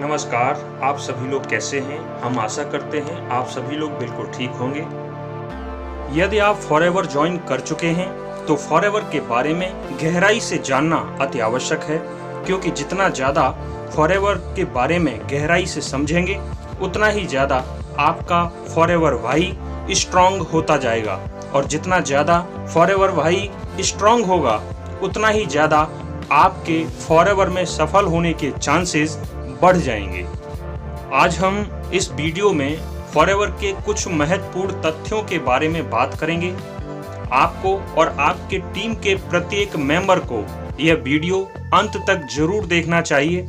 नमस्कार, आप सभी लोग कैसे हैं? हम आशा करते हैं आप सभी लोग बिल्कुल ठीक होंगे। यदि आप फॉरएवर ज्वाइन कर चुके हैं तो फॉरएवर के बारे में गहराई से जानना अति आवश्यक है, क्योंकि जितना ज़्यादा फॉरएवर के बारे में गहराई से समझेंगे उतना ही ज़्यादा आपका फॉरएवर वाई स्ट्रांग होता जाएगा, और जितना ज़्यादा फॉरएवर वाई स्ट्रांग होगा उतना ही ज़्यादा आपके फॉरएवर में सफल होने के चांसेस बढ़ जाएंगे। आज हम इस वीडियो में फॉरएवर के कुछ महत्वपूर्ण तथ्यों के बारे में बात करेंगे। आपको और आपके टीम के प्रत्येक मेंबर को यह वीडियो अंत तक जरूर देखना चाहिए,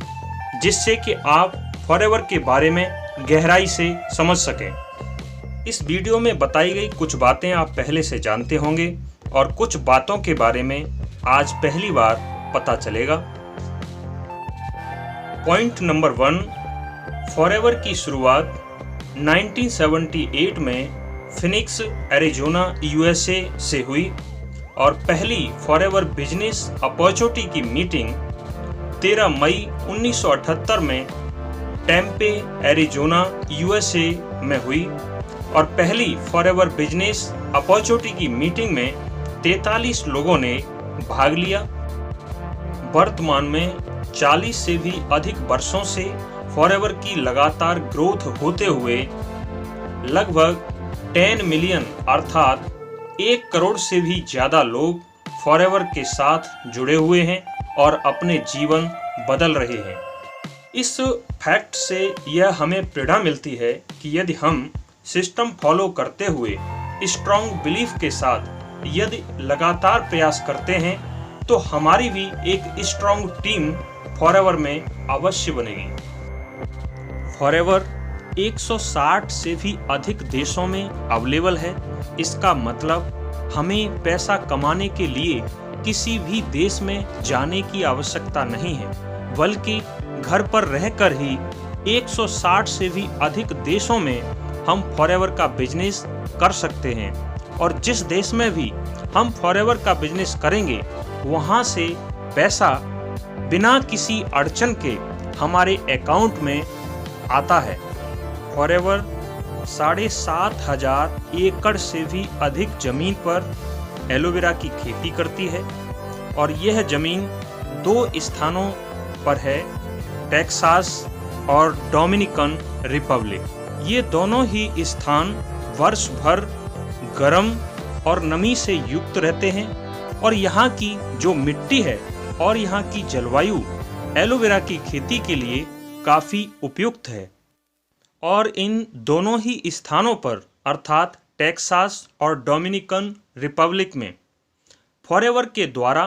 जिससे कि आप फॉरएवर के बारे में गहराई से समझ सकें। इस वीडियो में बताई गई कुछ बातें आप पहले से जानते होंगे और कुछ बातों के बारे में आज पहली बार पता चलेगा। पॉइंट नंबर 1, फॉरएवर की शुरुआत 1978 में फिनिक्स, एरिज़ोना, यूएसए से हुई और पहली फॉरएवर बिजनेस अपॉर्चुनिटी की मीटिंग 13 मई 1978 में टेम्पे, एरिज़ोना, यूएसए में हुई और पहली फॉरएवर बिजनेस अपॉर्चुनिटी की मीटिंग में 43 लोगों ने भाग लिया। वर्तमान में 40 से भी अधिक वर्षों से फॉरएवर की लगातार ग्रोथ होते हुए लगभग 10 मिलियन अर्थात 1 करोड़ से भी ज़्यादा लोग फॉरएवर के साथ जुड़े हुए हैं और अपने जीवन बदल रहे हैं। इस फैक्ट से यह हमें प्रेरणा मिलती है कि यदि हम सिस्टम फॉलो करते हुए स्ट्रॉन्ग बिलीफ के साथ यदि लगातार प्रयास करते हैं तो हमारी भी एक स्ट्रॉन्ग टीम फॉरएवर में अवश्य बनेगी। फॉरएवर 160 से भी अधिक देशों में अवेलेबल है। इसका मतलब हमें पैसा कमाने के लिए किसी भी देश में जाने की आवश्यकता नहीं है, बल्कि घर पर रहकर ही 160 से भी अधिक देशों में हम फॉरएवर का बिजनेस कर सकते हैं। और जिस देश में भी हम फॉरएवर का बिजनेस करेंगे वहाँ से पैसा बिना किसी अड़चन के हमारे अकाउंट में आता है। फॉरएवर 7,500 एकड़ से भी अधिक जमीन पर एलोवेरा की खेती करती है और यह जमीन 2 स्थानों पर है, टेक्सास और डोमिनिकन रिपब्लिक। ये दोनों ही स्थान वर्ष भर गर्म और नमी से युक्त रहते हैं और यहाँ की जो मिट्टी है और यहाँ की जलवायु एलोवेरा की खेती के लिए काफ़ी उपयुक्त है। और इन दोनों ही स्थानों पर अर्थात टेक्सास और डोमिनिकन रिपब्लिक में फॉरएवर के द्वारा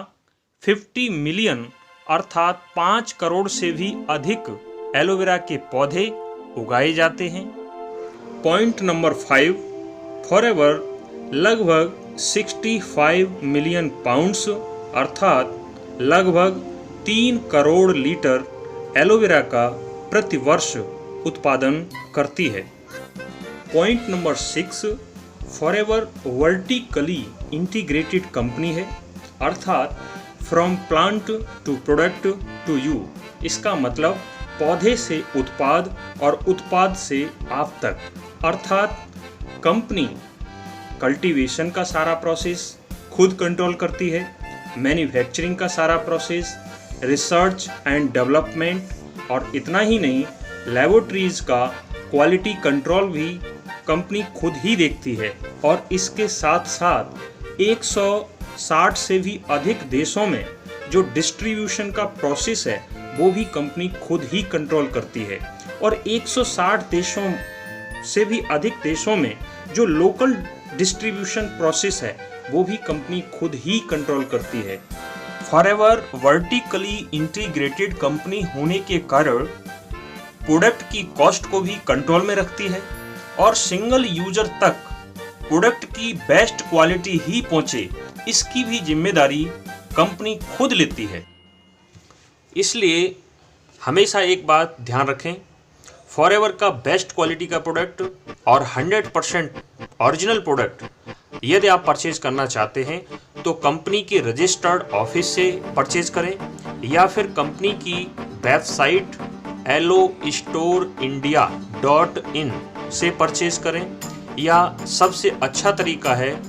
50 मिलियन अर्थात 5 करोड़ से भी अधिक एलोवेरा के पौधे उगाए जाते हैं। पॉइंट नंबर 5, फॉरएवर लगभग 65 मिलियन पाउंड्स अर्थात लगभग 3 करोड़ लीटर एलोवेरा का प्रति वर्ष उत्पादन करती है। Point number 6, forever vertically integrated company है अर्थात from plant to product to you. इसका मतलब पौधे से उत्पाद और उत्पाद से आप तक, अर्थात कंपनी कल्टीवेशन का सारा प्रोसेस खुद कंट्रोल करती है, मैन्युफैक्चरिंग का सारा प्रोसेस, रिसर्च एंड डेवलपमेंट और इतना ही नहीं, लैबोरेटरीज का क्वालिटी कंट्रोल भी कंपनी खुद ही देखती है। और इसके साथ साथ 160 से भी अधिक देशों में जो डिस्ट्रीब्यूशन का प्रोसेस है वो भी कंपनी खुद ही कंट्रोल करती है। और 160 देशों से भी अधिक देशों में जो लोकल डिस्ट्रीब्यूशन प्रोसेस है वो भी कंपनी खुद ही कंट्रोल करती है। फॉरएवर वर्टिकली इंटीग्रेटेड कंपनी होने के कारण प्रोडक्ट की कॉस्ट को भी कंट्रोल में रखती है और सिंगल यूजर तक प्रोडक्ट की बेस्ट क्वालिटी ही पहुंचे, इसकी भी जिम्मेदारी कंपनी खुद लेती है। इसलिए हमेशा एक बात ध्यान रखें, फॉरएवर का बेस्ट क्वालिटी का प्रोडक्ट और 100% ओरिजिनल प्रोडक्ट यदि आप परचेज करना चाहते हैं तो कंपनी के रजिस्टर्ड ऑफिस से परचेज करें या फिर कंपनी की वेबसाइट allostorindia.in से परचेज करें, या सबसे अच्छा तरीका है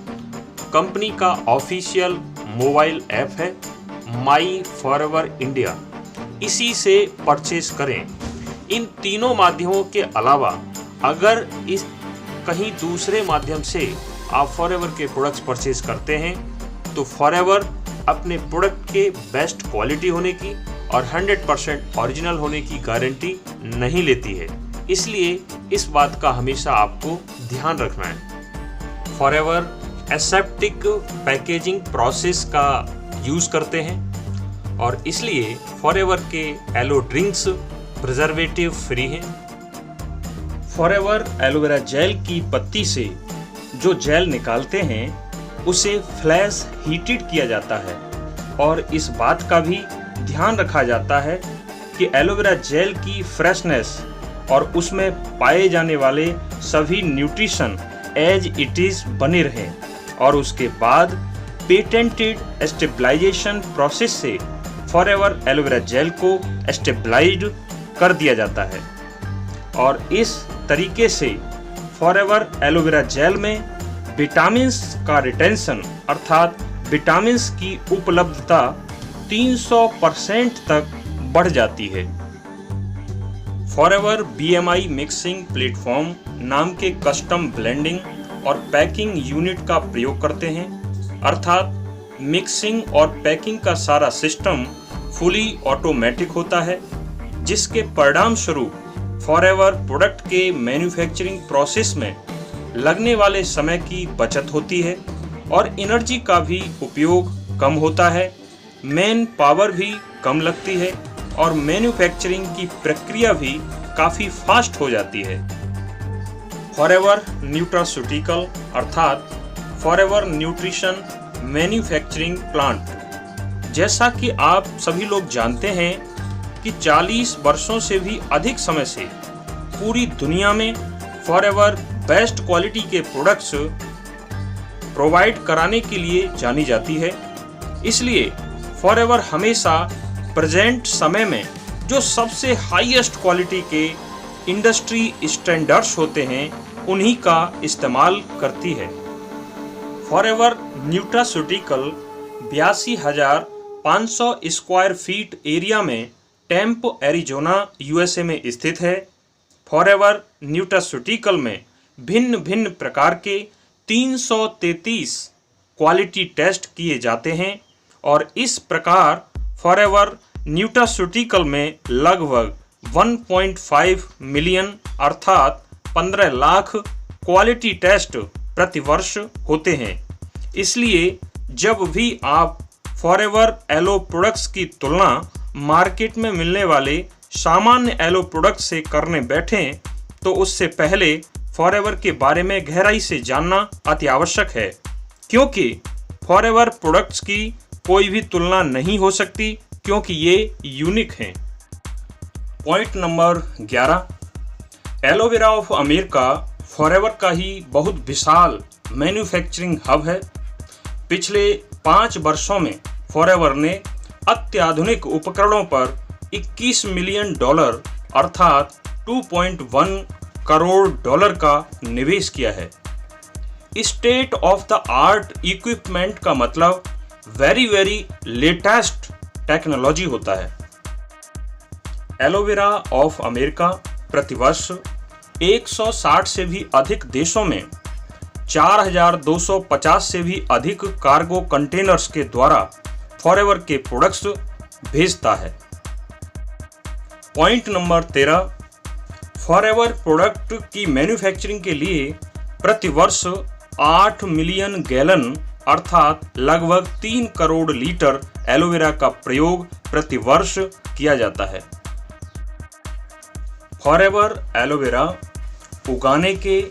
कंपनी का ऑफिशियल मोबाइल ऐप है माई फॉरएवर इंडिया, इसी से परचेज करें। इन तीनों माध्यमों के अलावा अगर इस कहीं दूसरे माध्यम से आप फॉरएवर के प्रोडक्ट्स परचेज करते हैं तो फॉरएवर अपने प्रोडक्ट के बेस्ट क्वालिटी होने की और 100% ओरिजिनल होने की गारंटी नहीं लेती है, इसलिए इस बात का हमेशा आपको ड्यान रखना है। फॉरएवर एसेप्टिक पैकेजिंग प्रोसेस का यूज़ करते हैं और इसलिए फॉरएवर के एलो ड्रिंक्स प्रिजर्वेटिव फ्री हैं। फॉरएवर एलोवेरा जेल की पत्ती से जो जेल निकालते हैं उसे फ्लैश हीटेड किया जाता है और इस बात का भी ध्यान रखा जाता है कि एलोवेरा जेल की फ्रेशनेस और उसमें पाए जाने वाले सभी न्यूट्रिशन एज इट इज बने रहें, और उसके बाद पेटेंटेड स्टेबलाइजेशन प्रोसेस से फॉरएवर एलोवेरा जेल को स्टेबलाइज्ड कर दिया जाता है और इस तरीके से फॉरएवर एलोवेरा जेल में विटामिन्स का रिटेंशन अर्थात विटामिन्स की उपलब्धता 300% तक बढ़ जाती है। फॉरएवर BMI मिक्सिंग प्लेटफॉर्म नाम के कस्टम ब्लेंडिंग और पैकिंग यूनिट का प्रयोग करते हैं, अर्थात मिक्सिंग और पैकिंग का सारा सिस्टम फुली ऑटोमेटिक होता है, जिसके परिणाम स्वरूप फॉरएवर प्रोडक्ट के मैन्युफैक्चरिंग प्रोसेस में लगने वाले समय की बचत होती है और एनर्जी का भी उपयोग कम होता है, मैन पावर भी कम लगती है और मैन्युफैक्चरिंग की प्रक्रिया भी काफ़ी फास्ट हो जाती है। फॉरएवर न्यूट्रास्यूटिकल अर्थात फॉरएवर न्यूट्रिशन मैन्युफैक्चरिंग प्लांट, जैसा कि आप सभी लोग जानते हैं कि 40 वर्षों से भी अधिक समय से पूरी दुनिया में फॉरएवर बेस्ट क्वालिटी के प्रोडक्ट्स प्रोवाइड कराने के लिए जानी जाती है। इसलिए फॉरएवर हमेशा प्रेजेंट समय में जो सबसे हाईएस्ट क्वालिटी के इंडस्ट्री स्टैंडर्ड्स होते हैं उन्हीं का इस्तेमाल करती है। Forever nutraceutical 82,500 square feet area में टेम्प एरिजोना USA में स्थित है। फॉरएवर न्यूट्रास्यूटिकल में भिन्न भिन्न प्रकार के 333 क्वालिटी टेस्ट किए जाते हैं और इस प्रकार फॉरएवर न्यूट्रास्यूटिकल में लगभग 1.5 मिलियन अर्थात 15 लाख क्वालिटी टेस्ट प्रतिवर्ष होते हैं। इसलिए जब भी आप फॉरएवर एलो प्रोडक्ट्स की तुलना मार्केट में मिलने वाले सामान्य एलो प्रोडक्ट से करने बैठें तो उससे पहले फॉरएवर के बारे में गहराई से जानना अति आवश्यक है, क्योंकि फॉरएवर प्रोडक्ट्स की कोई भी तुलना नहीं हो सकती क्योंकि ये यूनिक हैं। Point number 11, aloe vera of America forever का ही बहुत विशाल मैन्युफैक्चरिंग हब है। पिछले 5 वर्षों में फॉरएवर ने अत्याधुनिक उपकरणों पर $21 मिलियन अर्थात 2.1 करोड़ डॉलर का निवेश किया है। State of the art equipment का मतलब वेरी लेटेस्ट टेक्नोलॉजी होता है। एलोवेरा ऑफ अमेरिका प्रतिवर्ष 160 से भी अधिक देशों में 4,250 से भी अधिक कार्गो कंटेनर्स के द्वारा फॉरएवर के प्रोडक्ट्स भेजता है। पॉइंट नंबर 13, फॉरएवर प्रोडक्ट की मैन्युफैक्चरिंग के लिए प्रतिवर्ष 8 मिलियन गैलन अर्थात लगभग 3 करोड़ लीटर एलोवेरा का प्रयोग प्रतिवर्ष किया जाता है। फॉरएवर एलोवेरा उगाने के,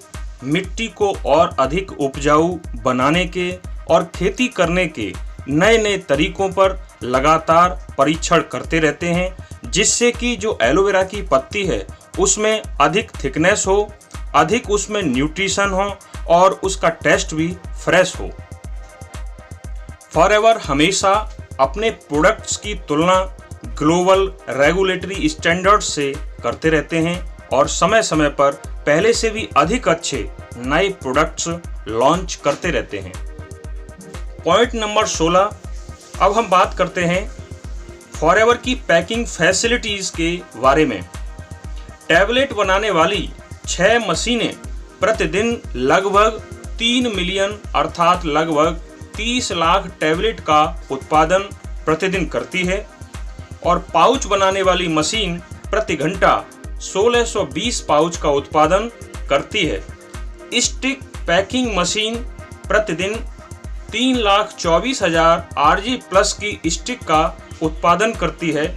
मिट्टी को और अधिक उपजाऊ बनाने के और खेती करने के नए तरीकों पर लगातार परीक्षण करते रहते हैं, जिससे कि जो एलोवेरा की पत्ती है उसमें अधिक थिकनेस हो, अधिक उसमें न्यूट्रिशन हो और उसका टेस्ट भी फ्रेश हो। फॉरएवर हमेशा अपने प्रोडक्ट्स की तुलना ग्लोबल रेगुलेटरी स्टैंडर्ड्स से करते रहते हैं और समय समय पर पहले से भी अधिक अच्छे नए प्रोडक्ट्स लॉन्च करते रहते हैं। पॉइंट नंबर 16, अब हम बात करते हैं फॉरएवर की पैकिंग फैसिलिटीज के बारे में। टैबलेट बनाने वाली 6 मशीनें प्रतिदिन लगभग 3 मिलियन अर्थात लगभग 30 लाख टैबलेट का उत्पादन प्रतिदिन करती है और पाउच बनाने वाली मशीन प्रति घंटा 1620 पाउच का उत्पादन करती है। स्टिक पैकिंग मशीन प्रतिदिन 3,24,000 RG प्लस की स्टिक का उत्पादन करती है।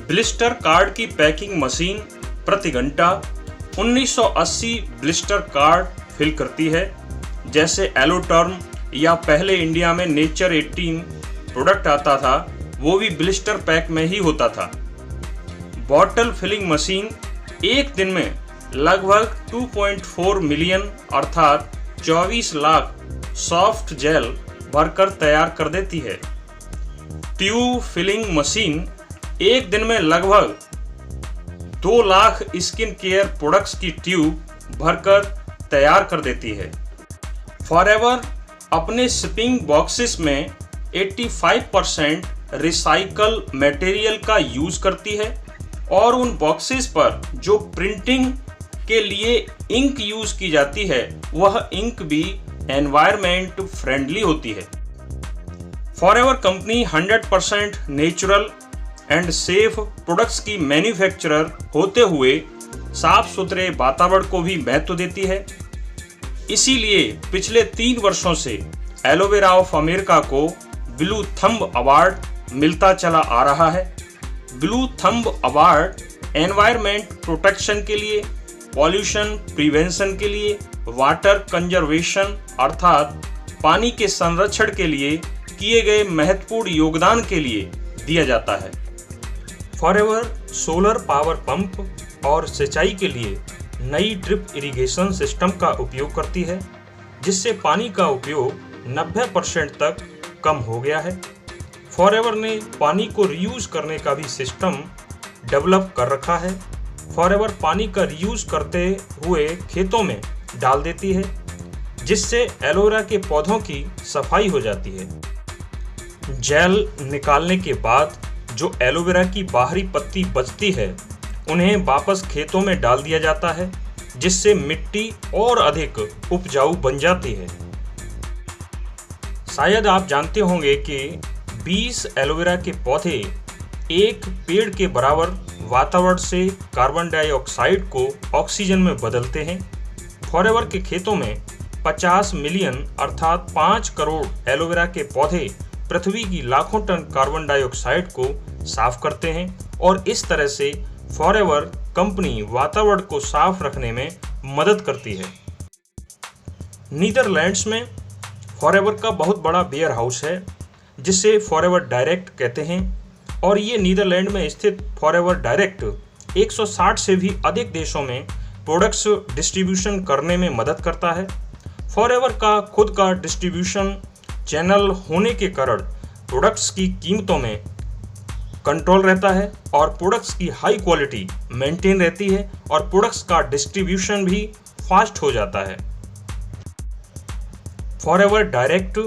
ब्लिस्टर कार्ड की पैकिंग मशीन प्रति घंटा 1980 ब्लिस्टर कार्ड फिल करती है। जैसे एलोटर्म या पहले इंडिया में नेचर 18 प्रोडक्ट आता था, वो भी ब्लिस्टर पैक में ही होता था। बॉटल फिलिंग मशीन एक दिन में लगभग 2.4 मिलियन अर्थात 24 लाख सॉफ्ट जेल भरकर तैयार कर देती है। ट्यूब फिलिंग मशीन एक दिन में लगभग 2 लाख स्किन केयर प्रोडक्ट्स की ट्यूब भरकर तैयार कर देती है। फॉरएवर अपने शिपिंग बॉक्सेस में 85% रिसाइकल मटेरियल का यूज करती है और उन बॉक्सेस पर जो प्रिंटिंग के लिए इंक यूज की जाती है वह इंक भी एनवायरनमेंट फ्रेंडली होती है। Forever company 100% natural and safe products की मैन्युफैक्चरर होते हुए साफ सुथरे वातावरण को भी महत्व देती है। इसीलिए पिछले 3 वर्षों से एलोवेरा ऑफ अमेरिका को ब्लू थंब अवार्ड मिलता चला आ रहा है। Blue thumb award environment protection के लिए, पॉल्यूशन प्रिवेंशन के लिए, वाटर कंजर्वेशन अर्थात पानी के संरक्षण के लिए किए गए महत्वपूर्ण योगदान के लिए दिया जाता है। फॉरएवर सोलर पावर पंप और सिंचाई के लिए नई ड्रिप इरिगेशन सिस्टम का उपयोग करती है, जिससे पानी का उपयोग 90% तक कम हो गया है। फॉरएवर ने पानी को रीयूज करने का भी सिस्टम डेवलप कर रखा है। फॉरएवर पानी का रीयूज करते हुए खेतों में डाल देती है, जिससे एलोवेरा के पौधों की सफाई हो जाती है। जेल निकालने के बाद जो एलोवेरा की बाहरी पत्ती बचती है उन्हें वापस खेतों में डाल दिया जाता है, जिससे मिट्टी और अधिक उपजाऊ बन जाती है। शायद आप जानते होंगे कि 20 एलोवेरा के पौधे एक पेड़ के बराबर वातावरण से कार्बन डाइऑक्साइड को ऑक्सीजन में बदलते हैं। फॉरएवर के खेतों में 50 मिलियन अर्थात 5 करोड़ एलोवेरा के पौधे पृथ्वी की लाखों टन कार्बन डाइऑक्साइड को साफ करते हैं और इस तरह से फॉरएवर कंपनी वातावरण को साफ रखने में मदद करती है। नीदरलैंड्स में फॉरएवर का बहुत बड़ा वेयर हाउस है, जिसे फॉरएवर डायरेक्ट कहते हैं और ये नीदरलैंड में स्थित फॉरएवर डायरेक्ट 160 से भी अधिक देशों में प्रोडक्ट्स डिस्ट्रीब्यूशन करने में मदद करता है। फॉरएवर का खुद का डिस्ट्रीब्यूशन चैनल होने के कारण प्रोडक्ट्स की कीमतों में कंट्रोल रहता है और प्रोडक्ट्स की हाई क्वालिटी मेंटेन रहती है और प्रोडक्ट्स का डिस्ट्रीब्यूशन भी फास्ट हो जाता है। फॉरएवर डायरेक्ट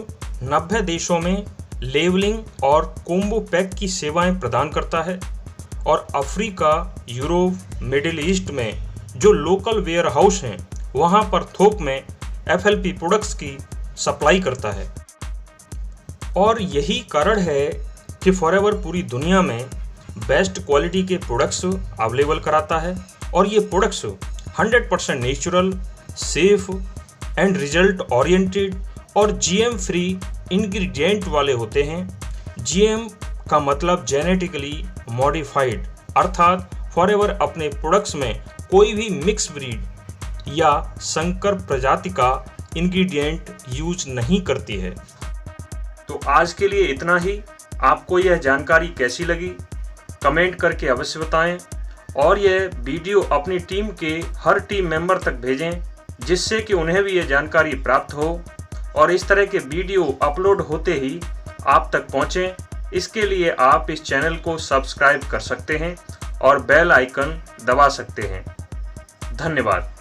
90 देशों में लेबलिंग और कोम्बो पैक की सेवाएं प्रदान करता है और अफ्रीका, यूरोप, मिडिल ईस्ट में जो लोकल वेयर हाउस हैं वहां पर थोक में FLP प्रोडक्ट्स की सप्लाई करता है। और यही कारण है कि फॉरएवर पूरी दुनिया में बेस्ट क्वालिटी के प्रोडक्ट्स अवेलेबल कराता है और ये products 100% natural, safe and result oriented और GM फ्री इंग्रेडिएंट वाले होते हैं। GM का मतलब जेनेटिकली मॉडिफाइड, अर्थात फॉरएवर अपने प्रोडक्ट्स में कोई भी मिक्स ब्रीड या संकर प्रजाति का इंग्रेडिएंट यूज नहीं करती है। तो आज के लिए इतना ही। आपको यह जानकारी कैसी लगी कमेंट करके अवश्य बताएं और यह वीडियो अपनी टीम के हर टीम मेंबर तक भेजें, जिससे कि उन्हें भी यह जानकारी प्राप्त हो और इस तरह के वीडियो अपलोड होते ही आप तक पहुंचें इसके लिए आप इस चैनल को सब्सक्राइब कर सकते हैं और बेल आइकन दबा सकते हैं। धन्यवाद।